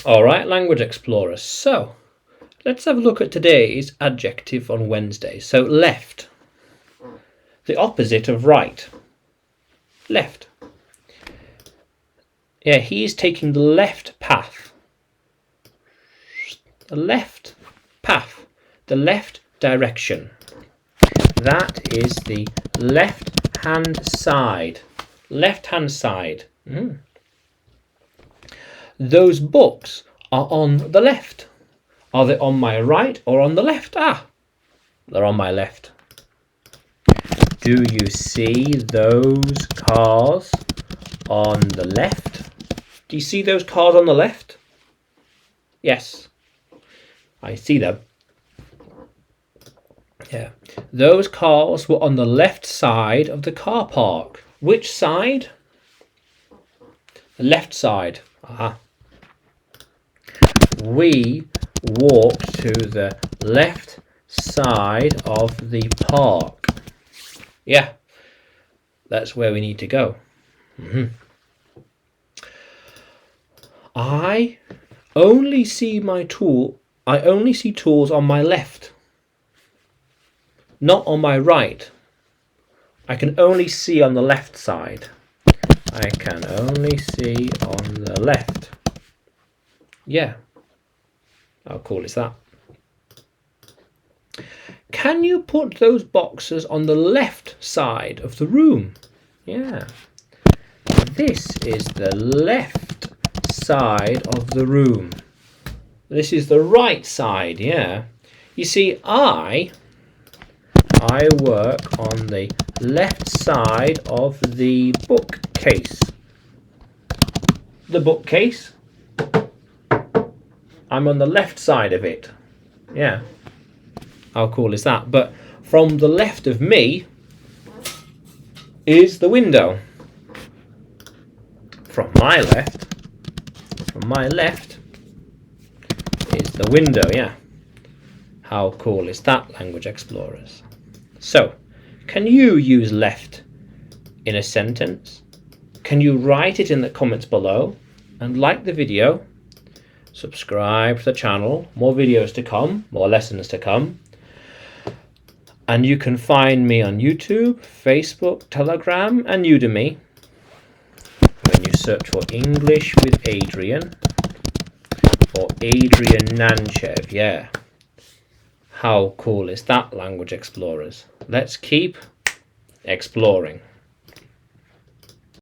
Alright, language explorers. So, let's have a look at today's adjective on Wednesday. So, left. The opposite of right. Left. Yeah, he's taking the left path. The left path. The left direction. That is the left-hand side. Left-hand side. Those books are on the left. Are they on my right or on the left? They're on my left. Do you see those cars on the left? Do you see those cars on the left? Yes, I see them. Yeah, those cars were on the left side of the car park. Which side? The left side. We walked to the left side of the park. Yeah, that's where we need to go. I only see tools on my left, not on my right. I can only see on the left side. I can only see on the left. Yeah, how cool is that? Can you put those boxes on the left side of the room? Yeah. This is the left side of the room. This is the right side, yeah. You see, I work on the left side of the bookcase. The bookcase. I'm on the left side of it. Yeah. How cool is that? But from the left of me is the window. From my left is the window, yeah. How cool is that, language explorers? So, can you use left in a sentence? Can you write it in the comments below? And like the video, subscribe to the channel, more videos to come, more lessons to come. And you can find me on YouTube, Facebook, Telegram, and Udemy. When you search for English with Adrian, or Adrian Nanchev, yeah. How cool is that, language explorers? Let's keep exploring.